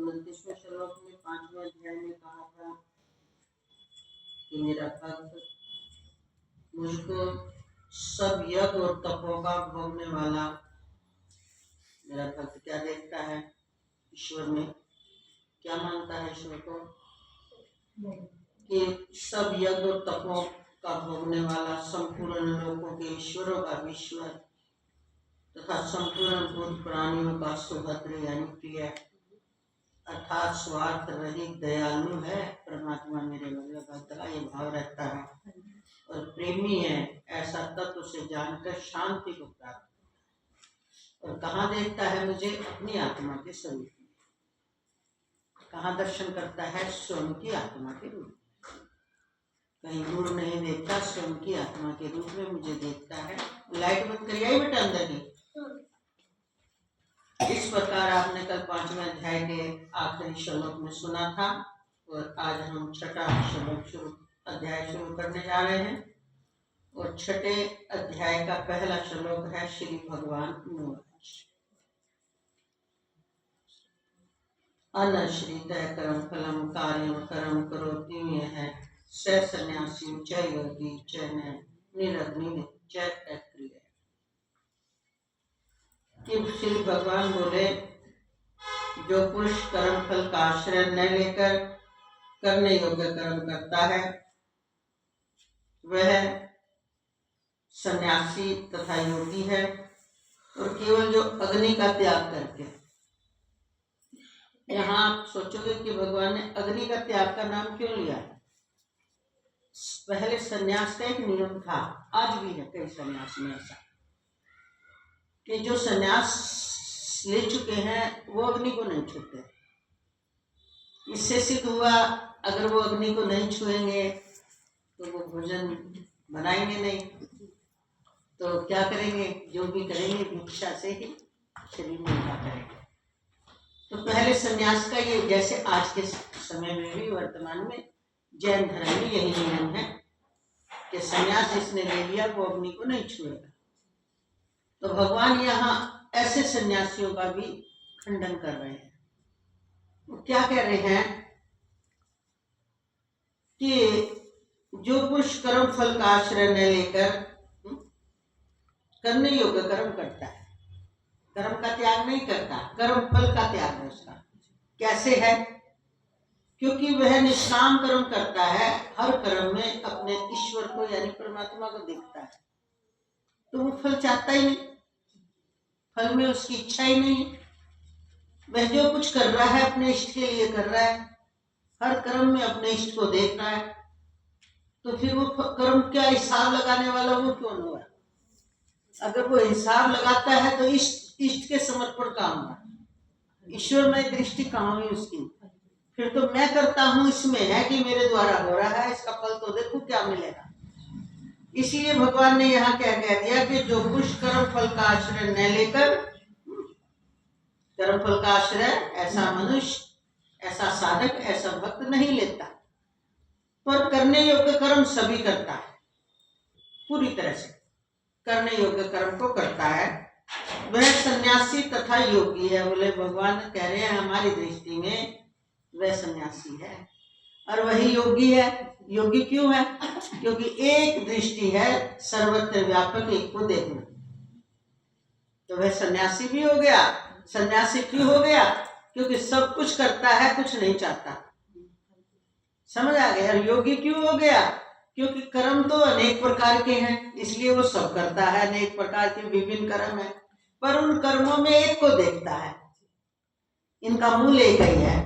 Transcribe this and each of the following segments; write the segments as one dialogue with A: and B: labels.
A: 29वें श्लोक में 5वें अध्याय में कहा था कि मेरा भक्त मुझको सब यज्ञ और तपों का भोगने वाला, मेरा भक्त क्या देखता है ईश्वर में, क्या मानता है ईश्वर को, कि सब यज्ञ और तपों का भोगने वाला, संपूर्ण लोकों के ईश्वरों का ईश्वर तथा संपूर्ण भूत प्राणियों का सुभद्र यानी प्रिय, अर्थात स्वार्थ रहित दयालु है परमात्मा मेरे भक्त का ये भाव रहता है और प्रेमी है, ऐसा तत्व से जानकर शांति को प्राप्त करता है। और कहाँ देखता है मुझे, अपनी आत्मा के स्वरूप में। कहाँ दर्शन करता है, स्वयं की आत्मा के रूप में, कहीं दूर नहीं देखता, स्वयं की आत्मा के रूप में मुझे देखता है। लाइट बंद करिए बेटा अंदर की। इस प्रकार आपने कल 5वें अध्याय के आखिरी श्लोक में सुना था और आज हम छठा श्लोक अध्याय शुरू करने जा रहे हैं और छठे अध्याय का पहला श्लोक है श्री भगवान अनश्रित कर्म फलम कार्यम कर्म करोति है स सन्यासी च योगी च निरग्नि च तत्प्रिय। कि श्री भगवान बोले जो पुरुष कर्म फल का आश्रय न लेकर करने योग्य कर्म करता है वह सन्यासी तथा योगी है, और केवल जो अग्नि का त्याग करके, यहाँ आप सोचोगे कि भगवान ने अग्नि का त्याग का नाम क्यों लिया है। पहले सन्यास का एक नियम था, आज भी है कई सन्यास में ऐसा, कि जो सन्यास ले चुके हैं वो अग्नि को नहीं छूते। इससे सिद्ध हुआ अगर वो अग्नि को नहीं छुएंगे तो वो भोजन बनाएंगे नहीं, तो क्या करेंगे, जो भी करेंगे भिक्षा से ही शरीर में क्या करेंगे। तो पहले सन्यास का ये, जैसे आज के समय में भी वर्तमान में जैन धर्म में यही नियम है कि सन्यास जिसने ले लिया वो अग्नि को नहीं छुएगा। तो भगवान यहाँ ऐसे सन्यासियों का भी खंडन कर रहे हैं। वो क्या कह रहे हैं कि जो पुरुष कर्म फल का आश्रय न लेकर करने योग्य कर्म करता है, कर्म का त्याग नहीं करता, कर्म फल का त्याग है उसका। कैसे है, क्योंकि वह निष्काम कर्म करता है, हर कर्म में अपने ईश्वर को यानी परमात्मा को देखता है, तो वो फल चाहता ही नहीं, फल में उसकी इच्छा ही नहीं। वह जो कुछ कर रहा है अपने इष्ट के लिए कर रहा है, हर कर्म में अपने इष्ट को देख रहा है, तो फिर वो कर्म क्या हिसाब लगाने वाला वो क्यों हुआ। अगर वो हिसाब लगाता है तो इष्ट के समर्पण का होगा, ईश्वर में दृष्टि कहाँ हुई उसकी। फिर तो मैं करता हूँ इसमें है कि मेरे द्वारा हो रहा है, इसका फल तो देखो क्या मिलेगा। इसलिए भगवान ने यहाँ क्या कह दिया कि जो पुरुष कर्म फल का आश्रय न लेकर, कर्म फल का आश्रय ऐसा मनुष्य, ऐसा साधक, ऐसा भक्त नहीं लेता, पर करने योग्य कर्म सभी करता है, पूरी तरह से करने योग्य कर्म को करता है, वह सन्यासी तथा योगी है। बोले भगवान कह रहे हैं हमारी दृष्टि में वह सन्यासी है और वही योगी है। योगी क्यों है, क्योंकि एक दृष्टि है सर्वत्र व्यापक एक को देखना, तो वह सन्यासी भी हो गया। सन्यासी क्यों हो गया, क्योंकि सब कुछ करता है, कुछ नहीं चाहता, समझ आ गया। योगी क्यों हो गया, क्योंकि कर्म तो अनेक प्रकार के हैं, इसलिए वो सब करता है, अनेक प्रकार के विभिन्न कर्म है, पर उन कर्मों में एक को देखता है, इनका मूल एक ही है।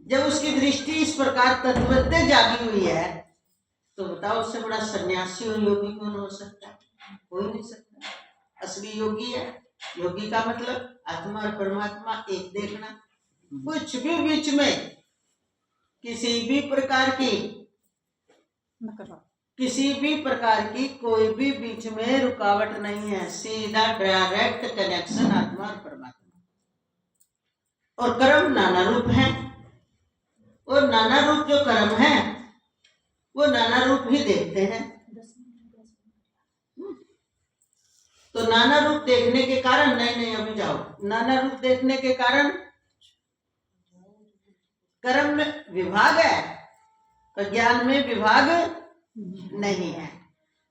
A: जब उसकी दृष्टि इस प्रकार तत्वज्ञ जागी हुई है तो बताओ उससे बड़ा सन्यासी और योगी कौन हो सकता है, हो ही नहीं सकता। असली योगी है, योगी का मतलब आत्मा और परमात्मा एक देखना, कुछ भी बीच में किसी भी प्रकार की कोई भी बीच में रुकावट नहीं है, सीधा डायरेक्ट कनेक्शन आत्मा और परमात्मा। और कर्म नाना रूप है, और नाना रूप जो कर्म है वो नाना रूप ही देखते हैं। तो नाना रूप देखने के कारण, नहीं अभी जाओ, नाना रूप देखने के कारण कर्म में विभाग है पर ज्ञान में विभाग नहीं है।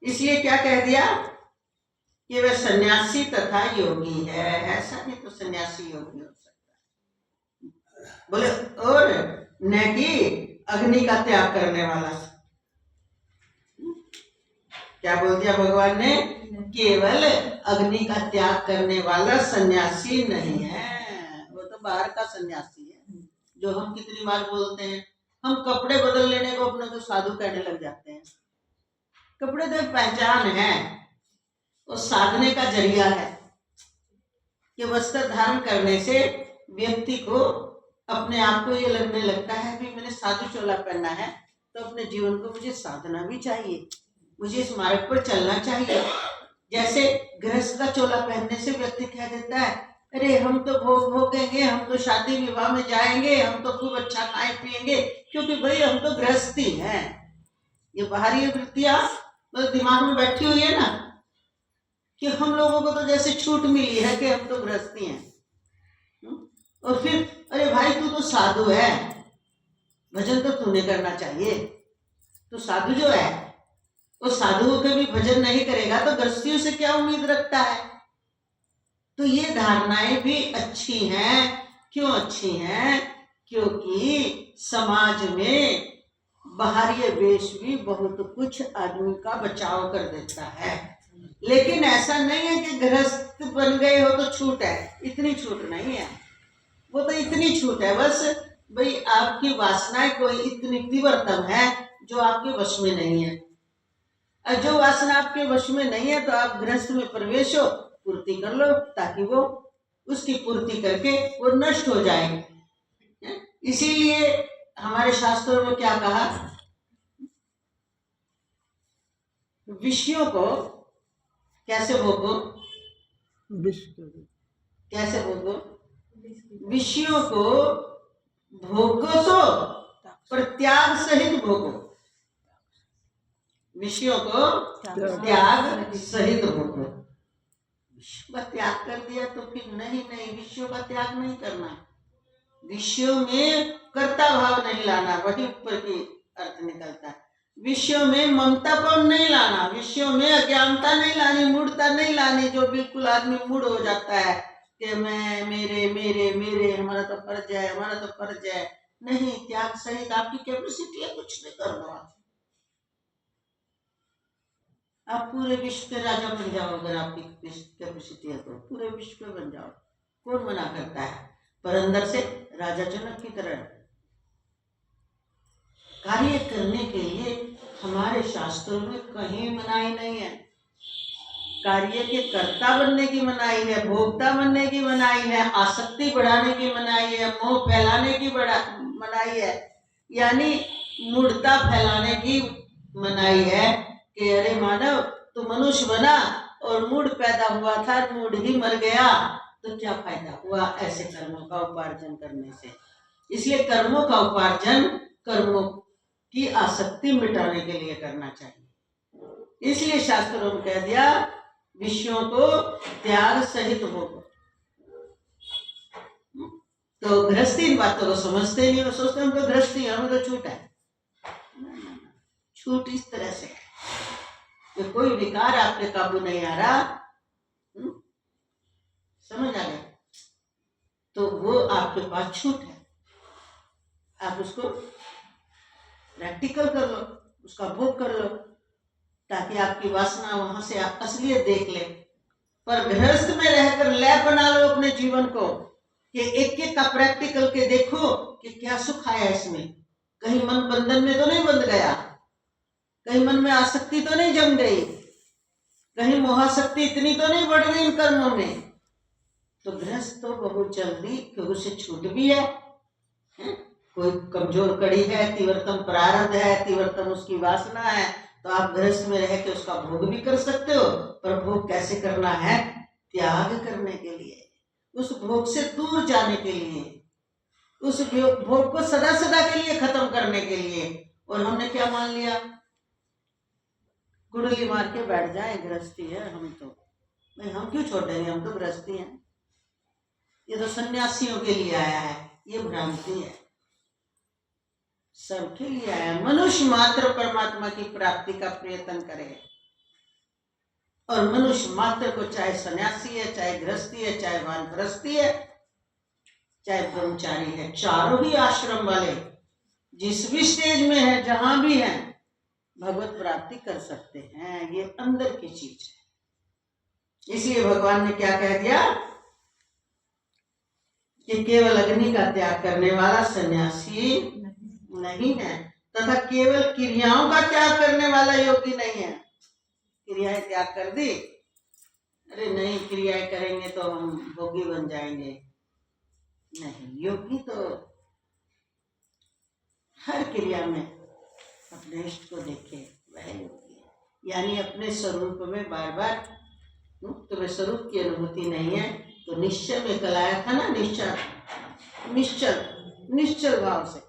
A: इसलिए क्या कह दिया कि वह सन्यासी तथा योगी है। ऐसा नहीं तो सन्यासी योगी हो सकता है। बोले और न कि अग्नि का त्याग करने वाला। क्या बोल दिया भगवान ने? केवल अग्नि का त्याग करने वाला सन्यासी नहीं है, वो तो बाहर का सन्यासी है। जो हम कितनी बार बोलते हैं, हम कपड़े बदल लेने को अपने को साधु कहने लग जाते हैं। कपड़े तो एक पहचान है, वो साधने का जरिया है कि वस्त्र धारण करने से व्यक्ति को अपने आप को ये लगने लगता है कि मैंने साधु चोला पहनना है तो अपने जीवन को मुझे साधना भी चाहिए, मुझे इस मार्ग पर चलना चाहिए। जैसे गृहस्थ का चोला पहनने से व्यक्ति कह देता है अरे हम तो भोग भोगेंगे, हम तो शादी विवाह में जाएंगे, हम तो खूब अच्छा खाए पिएंगे, क्योंकि भाई हम तो गृहस्थी हैं। ये बाहरी वृत्तियां तो दिमाग में बैठी हुई है ना कि हम लोगों को तो जैसे छूट मिली है कि हम तो गृहस्थी हैं। और फिर अरे भाई तू तो साधु है, भजन तो तूने करना चाहिए। तो साधु जो है वो साधुओं के भी भजन नहीं करेगा तो गृहस्थियों से क्या उम्मीद रखता है? तो ये धारणाएं भी अच्छी हैं। क्यों अच्छी हैं? क्योंकि समाज में बाहरी वेश भी बहुत कुछ आदमी का बचाव कर देता है। लेकिन ऐसा नहीं है कि गृहस्थ बन गए हो तो छूट है, इतनी छूट नहीं है। वो तो इतनी छूट है बस भाई आपकी वासनाएं कोई इतनी तीव्रतम है जो आपके वश में नहीं है। और जो वासना आपके वश में नहीं है तो आप गृहस्थ में प्रवेश हो, पूर्ति कर लो ताकि वो उसकी पूर्ति करके वो नष्ट हो जाए। इसीलिए हमारे शास्त्रों में क्या कहा, विषयों को कैसे भोगो? कैसे भोगो? विषयों को भोगो तो पर त्याग सहित भोगो। विषयों को त्याग सहित भोगो। विषयों का त्याग कर दिया तो फिर नहीं, विषयों का त्याग नहीं करना, विषयों में कर्ता भाव नहीं लाना, वही ऊपर की अर्थ निकलता है। विषयों में ममतापन नहीं लाना, विषयों में अज्ञानता नहीं लानी, मूढ़ता नहीं लानी, जो बिल्कुल आदमी मूढ़ हो जाता है कि मैं मेरे मेरे मेरे हमारा तो फर्ज है, हमारा तो फर्ज है। नहीं, त्याग सहित आपकी कैपेसिटी है, कुछ नहीं करना। आप पूरे विश्व के राजा बन जाओ, अगर आपकी कैपेसिटी है तो पूरे विश्व में बन जाओ, कौन मना करता है? पर अंदर से राजा जनक की तरह कार्य करने के लिए हमारे शास्त्रों में कहीं मनाही नहीं है। कार्य के कर्ता बनने की मनाही है, भोक्ता बनने की मनाही है, आसक्ति बढ़ाने की मनाही है, मोह फैलाने की मनाही है, यानी मूढ़ता फैलाने की मनाही है कि अरे मानव तू मनुष्य बना और मूढ़ पैदा हुआ था, मूढ़ ही मर गया तो क्या फायदा हुआ ऐसे कर्मों का उपार्जन करने से। इसलिए कर्मों का उपार्जन कर्मों की आसक्ति मिटाने के लिए करना चाहिए। इसलिए शास्त्रों में कह दिया विषयों को त्याग सहित भोगो। तो गृहस्थी इन बातों को समझते नहीं, वो सोचते हम तो गृहस्थी, हमें तो छूट है। छूट इस तरह से है कि कोई विकार आपके काबू नहीं आ रहा, समझ आ गया, तो वो आपके पास छूट है। आप उसको प्रैक्टिकल कर लो, उसका भोग कर लो, ताकि आपकी वासना वहां से आप असलियत देख ले। पर गृहस्थ में रहकर लैब बना लो अपने जीवन को कि एक एक का प्रैक्टिकल के देखो कि क्या सुख आया इसमें। कहीं मन बंधन में तो नहीं बंध गया, कहीं मन में आसक्ति तो नहीं जम गई, कहीं मोहासक्ति इतनी तो नहीं बढ़ गई इन कर्मों में। तो गृहस्थ तो बहुत जल्दी, क्योंकि उसे छूट भी है। कोई कमजोर कड़ी है, तीव्रतम प्रारब्ध है, तीव्रतम उसकी वासना है, तो आप गृहस्थ में रह के उसका भोग भी कर सकते हो। पर भोग कैसे करना है? त्याग करने के लिए, उस भोग से दूर जाने के लिए, उस भोग को सदा सदा के लिए खत्म करने के लिए। और हमने क्या मान लिया? गुड़ली मार के बैठ जाए गृहस्थी है हम तो, भाई हम क्यों छोड़ेंगे, हम तो गृहस्थी हैं। ये तो सन्यासियों के लिए आया है, ये भ्रांति है। सबके लिए आया। मनुष्य मात्र परमात्मा की प्राप्ति का प्रयत्न करे, और मनुष्य मात्र को, चाहे सन्यासी है, चाहे गृहस्थी है, चाहे वानप्रस्थी है, चाहे ब्रह्मचारी है, चारों ही आश्रम वाले जिस भी स्टेज में है, जहां भी है, भगवत प्राप्ति कर सकते हैं। ये अंदर की चीज है। इसलिए भगवान ने क्या कह दिया कि केवल अग्नि का त्याग करने वाला सन्यासी नहीं है, तथा केवल क्रियाओं का त्याग करने वाला योगी नहीं है। क्रियाएं त्याग कर दी, अरे नहीं क्रियाएं करेंगे तो हम भोगी बन जाएंगे, नहीं। योगी तो हर क्रिया में अपने इष्ट को देखे, वह योगी है। यानी अपने स्वरूप में बार बार, तुम्हें स्वरूप की अनुभूति नहीं है तो निश्चय में कल आया था ना, निश्चल भाव से।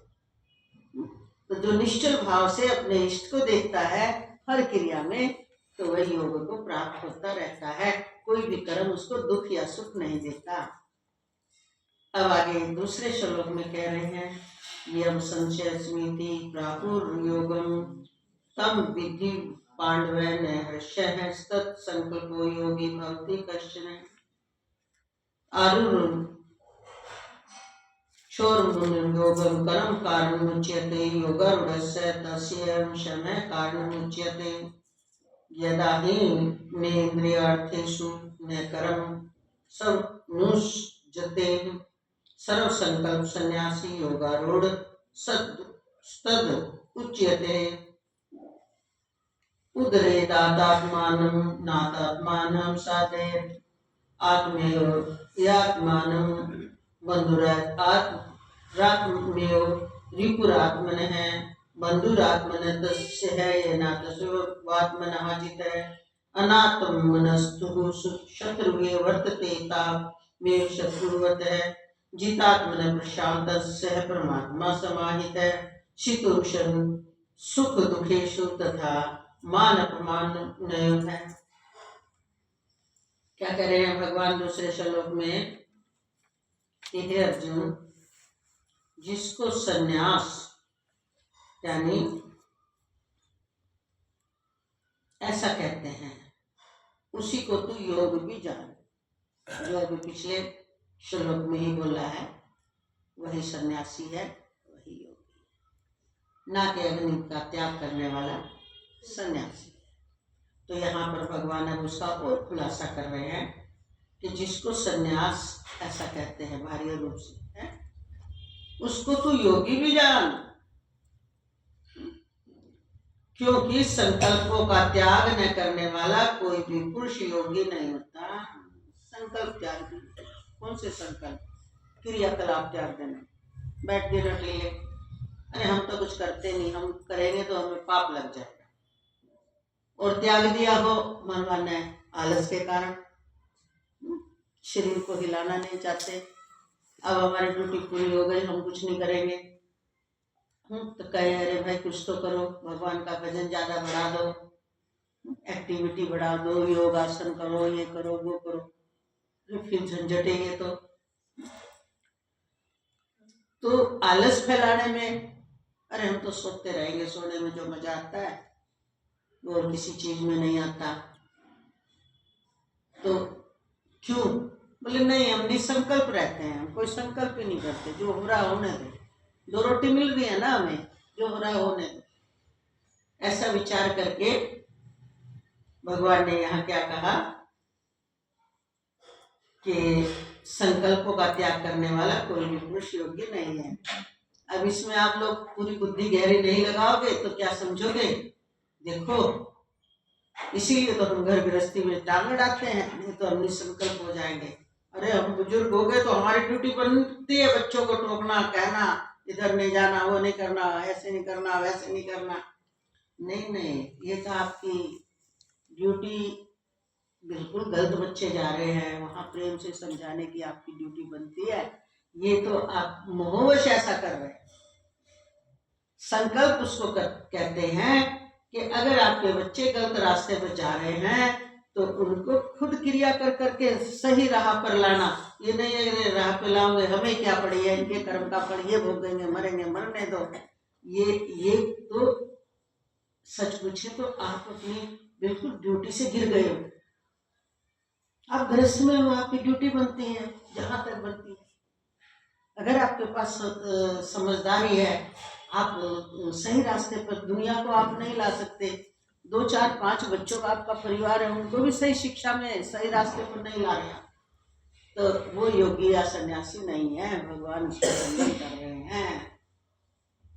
A: तो जो निश्चल भाव से अपने इष्ट को देखता है हर क्रिया में, तो वह योग को प्राप्त होता रहता है। कोई भी कर्म उसको दुख या सुख नहीं देता। अब आगे दूसरे श्लोक में कह रहे हैं, यम संशय स्मृति प्रापुर योगम तम विधि पांडव न हर्षः तत्संकल्पो योगी भवति कश्चन। आरुरुम क्षोरमुनिं योगं कर्म कारणमुच्यते योगारूढस्य तस्य शमः कारणमुच्यते। यदा हि नेन्द्रियार्थेषु न कर्म समुज्जते सर्वसंकल्प सन्यासी योगारूढ़ तद उच्यते। उदरे दातात्मानं नातात्मानं साधयेत् आत्मेव यात्मानं बंधुरात्मयो रिपुरात्मनः बंधुरात्मनः तस्य है येनातस्वात्मनः जितः अनात्मनस्तु शत्रुवे वर्तते तामेव शत्रुवतः जितात्मनः प्रशान्तस्य परमात्मा समाहितः शीतोष्ण सुख दुखेषु तथा मान अपमान नयो है। क्या कह रहे हैं भगवान दूसरे श्लोक में कि हे अर्जुन, जिसको सन्यास यानी ऐसा कहते हैं, उसी को तू योग भी जान। जो अभी पिछले श्लोक में ही बोला है, वही सन्यासी है, वही योगी, ना कि अग्नि का त्याग करने वाला सन्यासी। तो यहाँ पर भगवान अब उसका और खुलासा कर रहे हैं कि जिसको सन्यास ऐसा कहते हैं बाह्य रूप से है, उसको तू योगी भी जान, क्योंकि संकल्पों का त्याग न करने वाला कोई भी पुरुष योगी नहीं होता। संकल्प त्याग, कौन से संकल्प? क्रियाकलाप त्याग देना, बैठ के रट ले, अरे हम तो कुछ करते नहीं, हम करेंगे तो हमें पाप लग जाएगा। और त्याग दिया हो मनवाना है, आलस के कारण शरीर को हिलाना नहीं चाहते, अब हमारी ड्यूटी पूरी हो गई, हम कुछ नहीं करेंगे। तो कहे अरे भाई कुछ तो करो, भगवान का भजन ज्यादा बढ़ा दो, एक्टिविटी बढ़ा दो, योगासन करो, ये करो वो करो, फिर झंझटेंगे तो आलस फैलाने में, अरे हम तो सोते रहेंगे, सोने में जो मजा आता है वो और किसी चीज में नहीं आता। तो क्यों? बोले नहीं, हम निसंकल्प रहते हैं, हम कोई संकल्प ही नहीं करते, जो हो रहा होने दे, 2 रोटी मिल रही है ना हमें, जो हो रहा होने दे। ऐसा विचार करके भगवान ने यहाँ क्या कहा कि संकल्पों का त्याग करने वाला कोई भी पुरुष योग्य नहीं है। अब इसमें आप लोग पूरी बुद्धि गहरी नहीं लगाओगे तो क्या समझोगे? देखो, इसीलिए तो हम घर गृहस्थी में टांग अड़ाते हैं, नहीं तो हम निसंकल्प हो जाएंगे। अरे हम बुजुर्ग हो गए तो हमारी ड्यूटी बनती है बच्चों को टोकना, कहना, इधर नहीं जाना, वो नहीं करना, ऐसे नहीं करना, वैसे नहीं करना। नहीं, ये तो आपकी ड्यूटी बिल्कुल गलत बच्चे जा रहे हैं, वहां प्रेम से समझाने की आपकी ड्यूटी बनती है। ये तो आप मोहवश ऐसा कर रहे हैं। संकल्प उसको कहते हैं कि अगर आपके बच्चे गलत रास्ते पर जा रहे हैं तो उनको खुद क्रिया कर करके सही राह पर लाना। ये नहीं है राह पे लाओगे, हमें क्या पड़ी है, इनके कर्म का फल ये भोगेंगे, मरेंगे, मरने दो। ये तो सच पूछे तो आप अपनी बिल्कुल ड्यूटी से गिर गए हो। आप गृहस्थ में हो, आपकी ड्यूटी बनती है जहां तक बनती है। अगर आपके पास समझदारी है, आप सही रास्ते पर, दुनिया को आप नहीं ला सकते, 2 4 5 बच्चों का आपका परिवार है, उनको भी सही शिक्षा में सही रास्ते पर नहीं ला रहे हैं, तो वो योगी या सन्यासी नहीं है, भगवान उसका खंडन कर रहे हैं।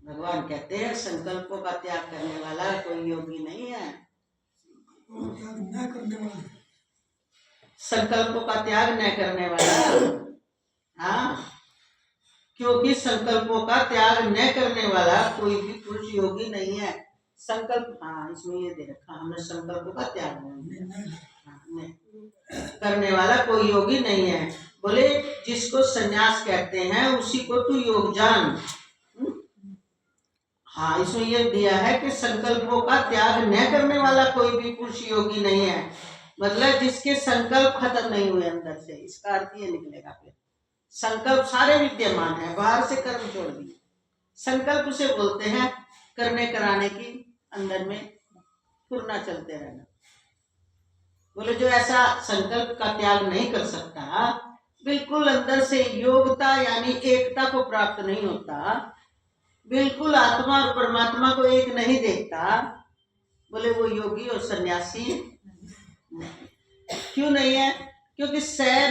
A: भगवान कहते हैं संकल्पों का त्याग करने वाला कोई योगी नहीं है। संकल्पों का त्याग न करने वाला, हाँ, क्योंकि संकल्पों का त्याग न करने वाला कोई भी पुरुष योगी नहीं है। संकल्प, हाँ इसमें ये दे रखा हमने, संकल्पों का त्याग नहीं करने वाला कोई योगी नहीं है। बोले जिसको संन्यास कहते हैं उसी को तू योग जान। हाँ, इसमें ये दिया है कि संकल्पों का त्याग न करने वाला कोई भी पुरुष योगी नहीं है, मतलब जिसके संकल्प खत्म नहीं हुए अंदर से, इसका अर्थ ये निकलेगा। फिर संकल्प सारे विद्यमान है, बाहर से कर्म छोड़ दिए। संकल्प उसे बोलते हैं करने कराने की, अंदर में फुरना चलते रहना। बोले जो ऐसा संकल्प का त्याग नहीं कर सकता, बिल्कुल अंदर से योगता यानी एकता को प्राप्त नहीं होता, बिल्कुल आत्मा और परमात्मा को एक नहीं देखता, बोले वो योगी और सन्यासी नहीं। क्यों नहीं है? क्योंकि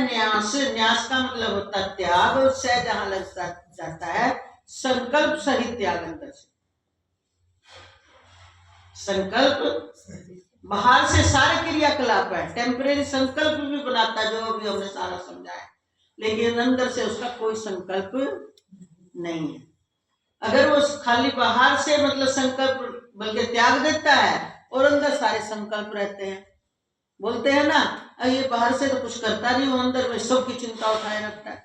A: न्यास, न्यास का मतलब होता है त्याग, और जहां लग जाता है संकल्प सहित त्याग अंदर से। संकल्प बाहर से सारे क्रियाकलाप है, टेम्परेरी संकल्प भी बनाता है, जो भी हमने सारा समझा है, लेकिन अंदर से उसका कोई संकल्प नहीं है। अगर वो खाली बाहर से मतलब संकल्प बल्कि त्याग देता है और अंदर सारे संकल्प रहते हैं, बोलते हैं ना ये बाहर से तो कुछ करता नहीं, वो अंदर में सबकी चिंता उठाए रखता है,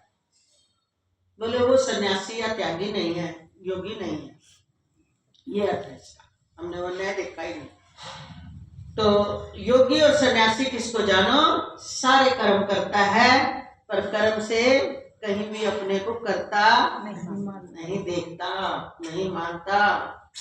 A: बोले वो सन्यासी या त्यागी नहीं है, योगी नहीं है। ये अर्थ है इसका, हमने वो नया देखा ही नहीं। तो योगी और सन्यासी किसको जानो? सारे कर्म करता है, पर कर्म से कहीं भी अपने को करता नहीं देखता, नहीं मानता।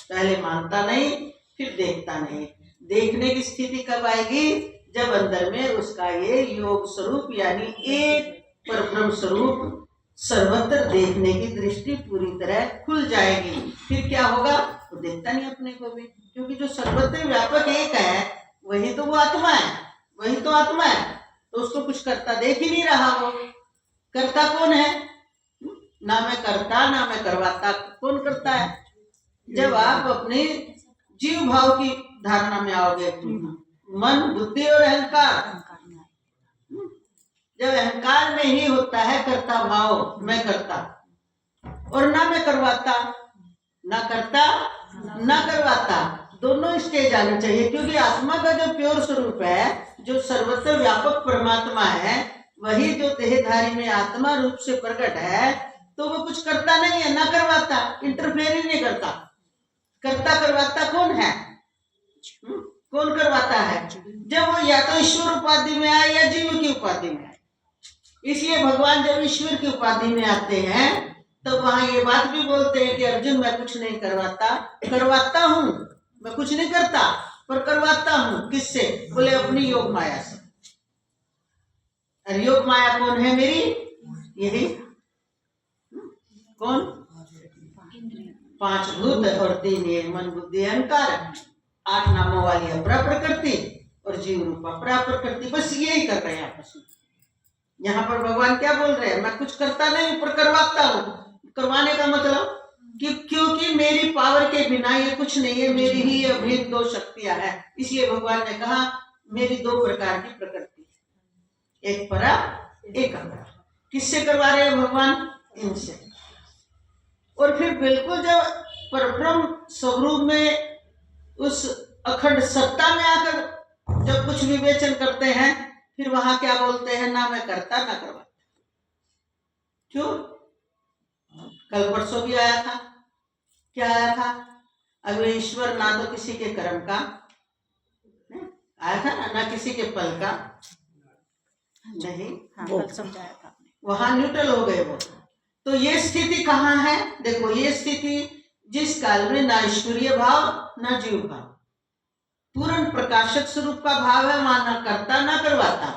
A: पहले मानता नहीं, फिर देखता नहीं। देखने की स्थिति कब आएगी? जब अंदर में उसका ये योग स्वरूप यानी एक परब्रह्म स्वरूप सर्वत्र देखने की दृष्टि पूरी तरह खुल जाएगी। फिर क्या होगा? वो देखता नहीं अपने को भी, क्योंकि जो सर्वत्र व्यापक एक है वही तो वो आत्मा है, वही तो आत्मा है, तो उसको कुछ करता देख ही नहीं रहा। वो करता कौन है? ना मैं करता ना मैं करवाता। कौन करता है? जब आप अपने जीव भाव की धारणा में आओगे, मन बुद्धि और अहंकार, जब अहंकार में ही होता है करता भाव, मैं करता, और ना मैं करवाता, ना करता ना करवाता, दोनों स्टेज आने चाहिए। क्योंकि आत्मा का जो प्योर स्वरूप है, जो सर्वत्र व्यापक परमात्मा है, वही जो देहधारी में आत्मा रूप से प्रकट है, तो वो कुछ करता नहीं है, ना करवाता, इंटरफेयर ही नहीं करता। करता करवाता कौन है? कौन करवाता है? जब वो या तो ईश्वर उपाधि में आए या जीव की उपाधि में आए। इसलिए भगवान जब ईश्वर की उपाधि में आते हैं तो वहां ये बात भी बोलते हैं कि अर्जुन मैं कुछ नहीं करवाता, करवाता हूं, मैं कुछ नहीं करता पर करवाता हूं। किससे? बोले अपनी योग माया से। और योग माया कौन है मेरी? यही कौन? 5 भूत और 3 ये मन बुद्धि अहंकार, 8 नामों वाली अपरा प्रकृति और जीव रूपा अपरा प्रकृति। बस यही कर रहे हैं आपस में। यहाँ पर भगवान क्या बोल रहे हैं? मैं कुछ करता नहीं पर करवाता हूँ। करवाने का मतलब कि क्योंकि मेरी पावर के बिना ये कुछ नहीं है, मेरी ही अभिन्न 2 शक्तियां हैं। इसलिए भगवान ने कहा मेरी 2 प्रकार की प्रकृति, एक परा एक अपरा। किससे करवा रहे हैं भगवान? इनसे। और फिर बिल्कुल जब परब्रह्म स्वरूप में उस अखंड सत्ता में आकर जब कुछ विवेचन करते हैं, फिर वहां क्या बोलते हैं? ना मैं करता ना करवाता। क्यों? कल परसों भी आया था, क्या आया था? अगर ईश्वर ना तो किसी के कर्म का आया था ना किसी के फल का नहीं, कल समझाया था, वहां न्यूट्रल हो गए वो। तो ये स्थिति कहाँ है? देखो ये स्थिति जिस काल में ना ईश्वरीय भाव ना जीव भाव, पूर्ण प्रकाशक स्वरूप का भाव है, वहां ना करता ना करवाता।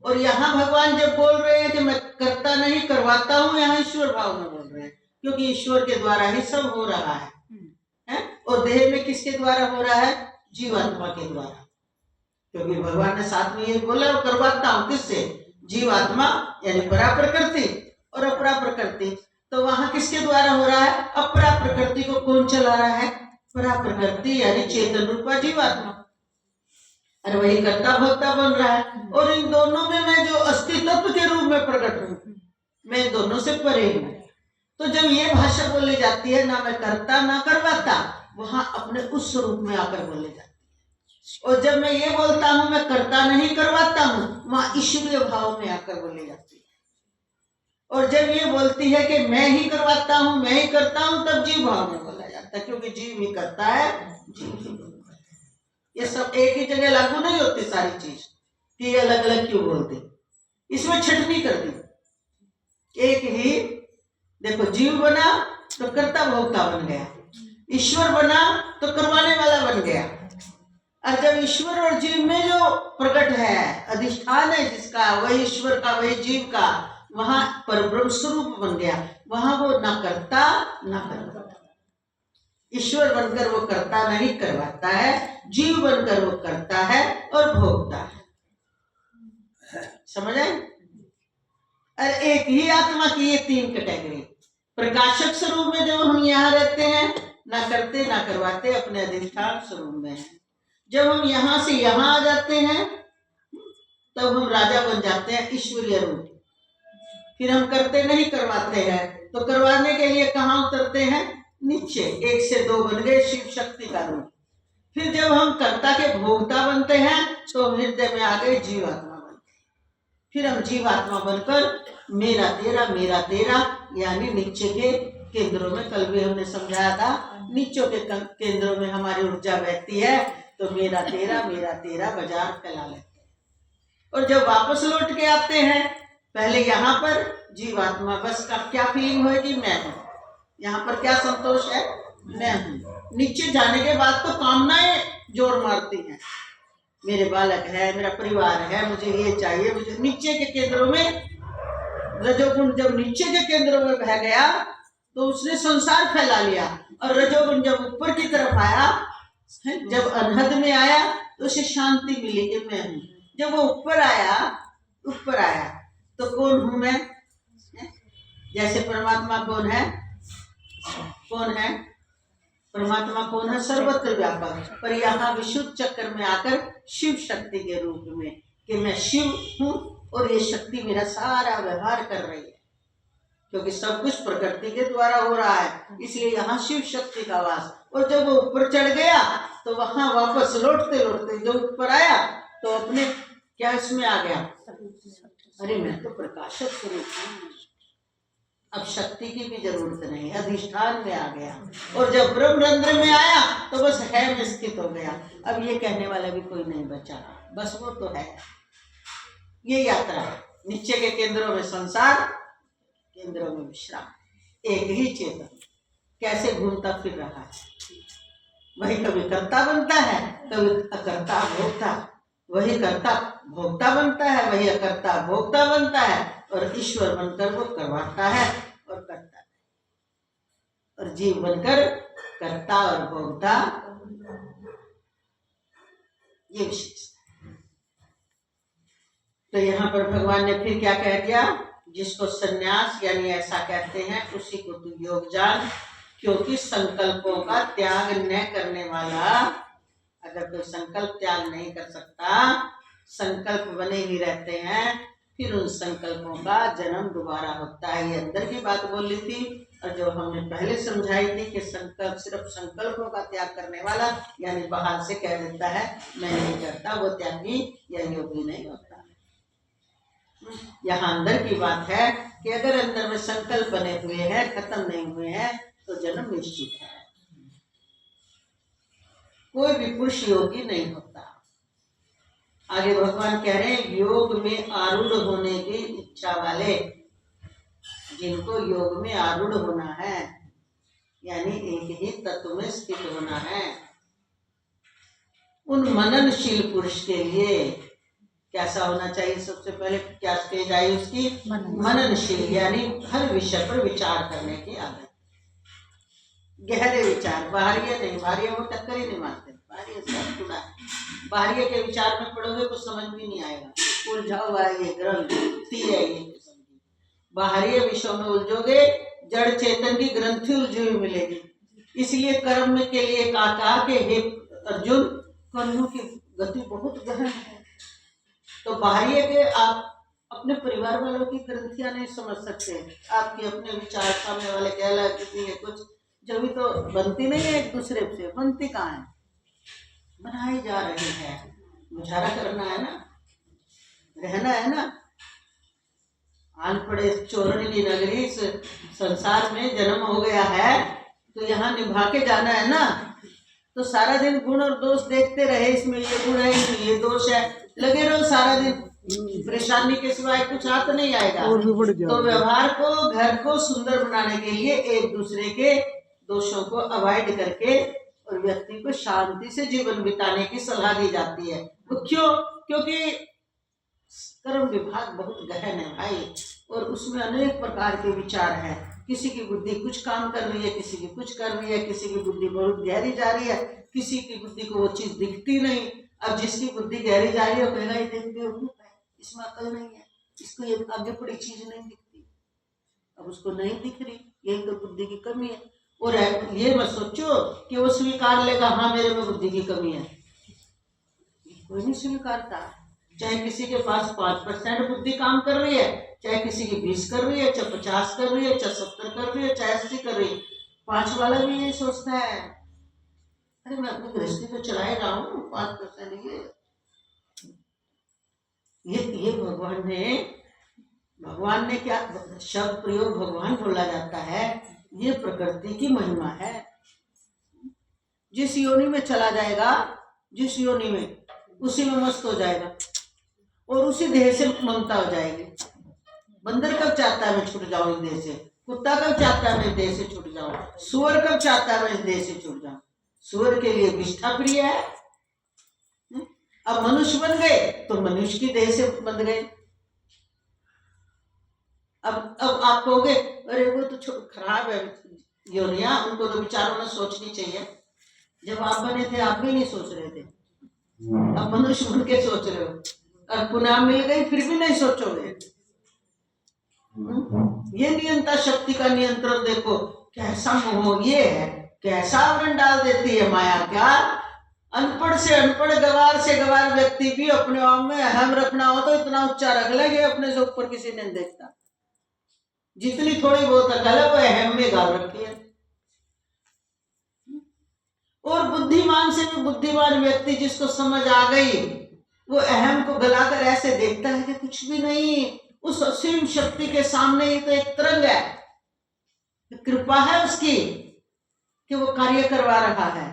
A: और यहाँ भगवान जब बोल रहे हैं कि मैं करता नहीं करवाता हूँ, यहाँ ईश्वर भाव में बोल रहे हैं, क्योंकि ईश्वर के द्वारा ही सब हो रहा है? और देह में किसके द्वारा हो रहा है? जीवात्मा के द्वारा। क्योंकि भगवान ने साथ में ये बोला, वो करवाता हूँ किससे? जीवात्मा यानी परा प्रकृति और अपरा प्रकृति। तो वहां किसके द्वारा हो रहा है? अपरा प्रकृति को कौन चला रहा है? परा प्रकृति यानी चेतन रूपा जीवात्मा। और वही कर्ता भोक्ता बन रहा है। और इन दोनों में मैं जो अस्तित्व के रूप में प्रकट हूँ, मैं दोनों से परे हूँ। तो जब ये भाषा बोली जाती है, ना मैं करता ना करवाता, वहां अपने उस स्वरूप में आकर बोले जाती है। और जब मैं ये बोलता हूं मैं करता नहीं करवाता हूं, वहां ईश्वरीय भाव में आकर बोली जाती है। और जब ये बोलती है कि मैं ही करवाता हूं, मैं ही करता हूं, तब जीव भाव में बोला जाता है, क्योंकि जीव ही करता है, जीव ही करता है। ये सब एक ही जगह लागू नहीं होती सारी चीज कि ये अलग अलग क्यों बोलते। इसमें छटनी कर दी। एक ही देखो, जीव बना तो कर्ता भोक्ता बन गया, ईश्वर बना तो करवाने वाला बन गया। और जब ईश्वर और जीव में जो प्रकट है, अधिष्ठान है जिसका, वही ईश्वर का वही जीव का, वहां परब्रह्म स्वरूप बन गया। वहां वो ना करता ना करवाता। ईश्वर बनकर वो करता नहीं करवाता है, जीव बनकर वो करता है और भोगता है। समझ आए? और एक ही आत्मा की ये तीन कैटेगरी। प्रकाशक स्वरूप में जब हम यहाँ रहते हैं, ना करते ना करवाते, अपने अधिष्ठान स्वरूप में है। जब हम यहाँ से यहाँ आ जाते हैं, तब हम राजा बन जाते हैं ईश्वरीय रूप। फिर हम करते नहीं करवाते हैं, तो करवाने के लिए कहाँ उतरते हैं? नीचे। 1 से 2 बन गए शिव शक्ति का रूप। फिर जब हम कर्ता के भोक्ता बनते हैं, तो हृदय में आ गए जीवात्मा बनते हैं। फिर हम जीवात्मा बनकर मेरा तेरा यानी नीचे के केंद्रों में, कल भी हमने समझाया था, नीचों के केंद्रों में हमारी ऊर्जा बहती है, तो मेरा तेरा बाजार फैला लेते हैं। और जब वापस लौट के आते हैं, पहले यहाँ पर जीवात्मा बस का क्या फीलिंग होगी? मैं हूँ। यहाँ पर क्या संतोष है? मैं हूँ। नीचे जाने के बाद तो कामनाएं जोर मारती हैं, मेरे बालक है, मेरा परिवार है, मुझे ये चाहिए, मुझे। नीचे के केंद्रों में रजोगुण जब नीचे के केंद्रों में बह गया, तो उसने संसार फैला लिया। और रजोगुण जब ऊपर की तरफ आया, जब अनहद में आया, तो उसे शांति मिली कि मैं हूँ। जब वो ऊपर आया तो कौन हूं मैं? जैसे परमात्मा कौन है? परमात्मा कौन है? सर्वत्र व्यापक। पर यहाँ विशुद्ध चक्र में आकर शिव शक्ति के रूप में कि मैं शिव हूँ और ये शक्ति मेरा सारा व्यवहार कर रही है, क्योंकि सब कुछ प्रकृति के द्वारा हो रहा है, इसलिए यहाँ शिव शक्ति का वास। और जब वो ऊपर चढ़ गया, तो वहां वापस लौटते लौटते जो ऊपर आया, तो अपने क्या इसमें आ गया? अरे मैं तो प्रकाशक स्वरूप हूँ, अब शक्ति की भी जरूरत नहीं, अधिष्ठान में आ गया। और जब ब्रह्मरंध्र में आया, तो बस है में स्थित हो गया। अब ये कहने वाला भी कोई नहीं बचा, बस वो तो है। ये यात्रा है, नीचे के केंद्रों में संसार, केंद्रों में विश्राम, एक ही चेतन कैसे घूमता फिर रहा है। वही कभी कर्ता बनता है, कभी अकर्ता भोक्ता, वही कर्ता भोक्ता बनता है, वही अकर्ता भोक्ता बनता है, और ईश्वर बनकर वो करवाता है और करता है, और जीव बनकर कर्ता और भोक्ता, ये विशेषता है। तो यहाँ पर भगवान ने फिर क्या कह दिया? जिसको संन्यास यानी ऐसा कहते हैं, उसी को तू योग जान, क्योंकि संकल्पों का त्याग न करने वाला, अगर कोई संकल्प त्याग नहीं कर सकता, संकल्प बने ही रहते हैं, फिर उन संकल्पों का जन्म दोबारा होता है। ये अंदर की बात बोली थी, और जो हमने पहले समझाई थी कि संकल्प सिर्फ संकल्पों का त्याग करने वाला, यानी बाहर से कह देता है मैं नहीं करता, वो त्यागी या योगी नहीं होता। यहाँ अंदर की बात है कि अगर अंदर में संकल्प बने हुए हैं, खत्म नहीं हुए हैं, तो जन्म निश्चित है। कोई भी पुरुष योगी नहीं होता। आगे भगवान कह रहे हैं, योग में आरूढ़ होने की इच्छा वाले, जिनको योग में आरूढ़ होना है, यानी यानी एक ही तत्व में स्थित होना है। उन मननशील पुरुष के लिए कैसा होना चाहिए? सबसे पहले क्या स्टेज आई उसकी? मननशील, यानी हर विषय पर विचार करने की आदत, गहरे विचार। बाहरिया नहीं, बाहरिया वो टक्कर ही नहीं मारते, बाहरिया सब खुला है। बाहरिया के विचार में पढ़ोगे कुछ समझ भी नहीं आएगा, उलझा हुआ है ये ग्रंथि है ये किस्म की। बाहरिया विषयों में उलझोगे, जड़ चेतन की ग्रंथि उलझी हुई मिलेगी। इसलिए कर्म के लिए कहा कि हे अर्जुन, कर्मों की गति बहुत गहन है। तो बाहरिया के आप अपने परिवार वालों की ग्रंथियां नहीं समझ सकते, आपके अपने विचार सामने वाले कहला किसी है कुछ, जब तो बनती नहीं है, एक दूसरे से बनती कहाँ है, बनाई जा रही है। गुजारा करना है ना, रहना है ना। अनपढ़े चोरन की नगरी संसार में जन्म हो गया है, तो यहाँ निभा के जाना है ना। तो सारा दिन गुण और दोष देखते रहे, इसमें ये गुण है, इसमें ये दोष है, लगे रहो सारा दिन, परेशानी के सिवाय कुछ हाथ नहीं आएगा। तो व्यवहार को, घर को सुंदर बनाने के लिए एक दूसरे के दोषों को अवॉइड करके और व्यक्ति को शांति से जीवन बिताने की सलाह दी जाती है। वो क्यों? क्योंकि कर्म विभाग बहुत गहन है भाई, और उसमें अनेक प्रकार के विचार हैं। किसी की बुद्धि कुछ काम कर रही है, किसी की कुछ कर रही है, किसी की बुद्धि बहुत गहरी जा रही है, किसी की बुद्धि को वो चीज दिखती नहीं। अब जिसकी बुद्धि गहरी जा रही है वो कहेगा ये देख बेवकूफ है, इसमें अकल नहीं है, इसको ये आगे पड़ी चीज नहीं दिखती। अब उसको नहीं दिख रही, यही तो बुद्धि की कमी है। और ये मत सोचो कि वो स्वीकार लेगा हाँ मेरे में बुद्धि की कमी है, कोई नहीं स्वीकारता। चाहे किसी के पास 5% बुद्धि काम कर रही है, चाहे किसी की 20 कर रही है, चाहे 50 कर रही है, चाहे 70 कर रही है, चाहे 80 कर रही है, 5 वाला भी यही सोचता है, अरे मैं अपनी गृहस्थी तो चला ही रहा हूँ, 5% ये भगवान ने क्या शब्द प्रयोग भगवान बोला जाता है, ये प्रकृति की महिमा है। जिस योनि में चला जाएगा, जिस योनि में, उसी में मस्त हो जाएगा और उसी देह से ममता हो जाएगी। बंदर कब चाहता है मैं छूट जाऊं इस देह से, कुत्ता कब चाहता है मैं इस देह से छूट जाऊं, सुअर कब चाहता है मैं इस देह से छूट जाऊं। सुअर के लिए विष्ठा प्रिय है। अब मनुष्य बन गए तो मनुष्य की देह से बंध गए। अब आप कहोगे अरे वो तो खराब है योनिया, उनको तो विचारों में सोचनी चाहिए। जब आप बने थे आप भी नहीं सोच रहे थे, अब मनुष्य बन के सोच रहे हो, और पुनः मिल गई फिर भी नहीं सोचोगे। ये नियंत्रण शक्ति का नियंत्रण देखो कैसा मोह ये है, कैसा आवरण डाल देती है माया। क्या अनपढ़ से अनपढ़, गवार से गवार व्यक्ति भी अपने आप में अहम रखना हो तो इतना उच्चा रख लेंगे, अपने से ऊपर किसी ने देखता। जितनी थोड़ी बहुत अकल है वो अहम में गाल रखी है। और बुद्धिमान से भी बुद्धिमान व्यक्ति जिसको समझ आ गई, वो अहम को गलाकर ऐसे देखता है कि कुछ भी नहीं, उस असीम शक्ति के सामने ये तो एक तरंग है, कृपा है उसकी कि वो कार्य करवा रहा है।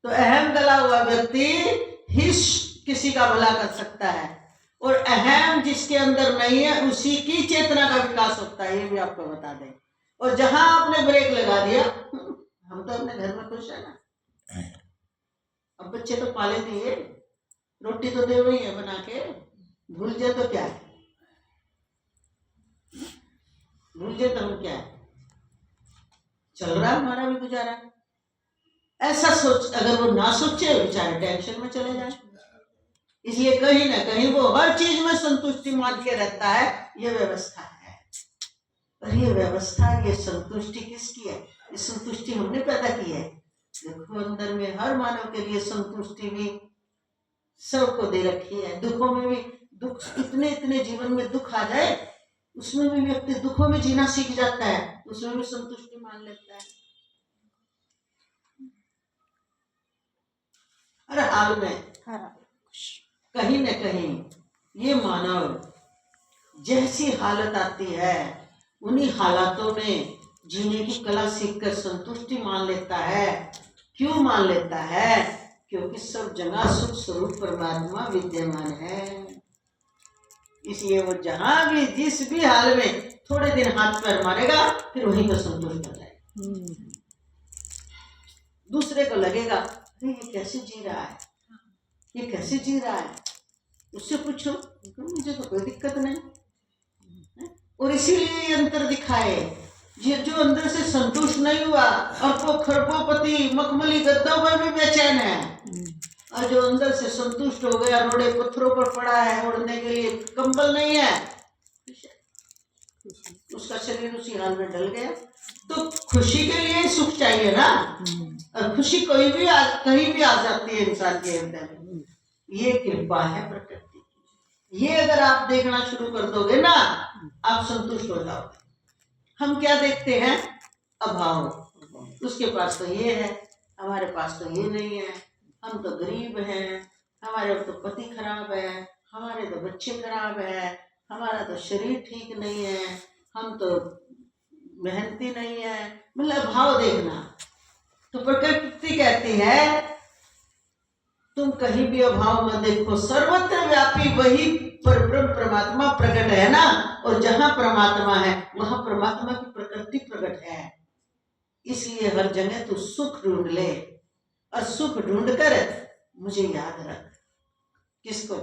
A: तो अहम गला हुआ व्यक्ति ही किसी का भला कर सकता है, और अहम जिसके अंदर नहीं है उसी की चेतना का विकास होता है, ये भी आपको बता दें। और जहां आपने ब्रेक लगा दिया, हम तो अपने घर में खुश है ना, अब बच्चे तो पाले दिए, रोटी तो दे रही है बना के, भूल जाए तो क्या है, भूल जाए तो हम क्या है, चल रहा हमारा भी गुजारा। ऐसा सोच, अगर वो ना सोचे बेचारे टेंशन में चले जाए। इसलिए कहीं ना कहीं वो हर चीज में संतुष्टि मान के रहता है, ये व्यवस्था है। और ये व्यवस्था, ये संतुष्टि किसकी है? ये संतुष्टि हमने पैदा की है। देखो अंदर में हर मानव के लिए संतुष्टि भी सबको दे रखी है। दुखों में भी, दुख इतने इतने जीवन में दुख आ जाए, उसमें भी व्यक्ति दुखों में जीना सीख जाता है, उसमें भी संतुष्टि मान लेता है। हर हाल में कहीं न कहीं ये मानव जैसी हालत आती है, उन्हीं हालातों में जीने की कला सीखकर संतुष्टि मान लेता है। क्यों मान लेता है? क्योंकि सब जगह सुख स्वरूप परमात्मा विद्यमान है। इसलिए वो जहां भी जिस भी हाल में थोड़े दिन हाथ पैर मारेगा, फिर वहीं पर संतुष्ट हो जाएगा। दूसरे को लगेगा अरे ये कैसे जी रहा है, ये कैसे जी रहा है, उससे पूछो, मुझे तो कोई दिक्कत नहीं। और इसीलिए ये अंतर दिखाए, ये जो अंदर से संतुष्ट नहीं हुआ और वो खरबोपति मखमली गद्दों पर भी बेचैन है, और जो अंदर से संतुष्ट हो गया, रोड़े पत्थरों पर पड़ा है, ओढ़ने के लिए कंबल नहीं है, उसका शरीर उसी हाल में ढल गया। तो खुशी के लिए सुख चाहिए ना, और खुशी कोई भी कहीं भी आ जाती है इंसान के अंदर। ये कृपा है प्रकृति की, ये अगर आप देखना शुरू कर दोगे ना, आप संतुष्ट हो जाओगे। हम क्या देखते हैं, अभाव, उसके पास तो ये है, हमारे पास तो ये नहीं है, हम तो गरीब हैं, हमारे तो पति खराब है, हमारे तो बच्चे खराब है, हमारा तो शरीर ठीक नहीं है, हम तो मेहनती नहीं है, मतलब भाव देखना। तो प्रकृति कहती है तुम कहीं भी अभाव में देखो, सर्वत्र व्यापी वही परब्रह्म परमात्मा प्रकट है ना, और जहां परमात्मा है वहां परमात्मा की प्रकृति प्रकट है। इसलिए हर जगह तू सुख ढूंढ ले, और सुख ढूंढ कर मुझे याद रख। किसको?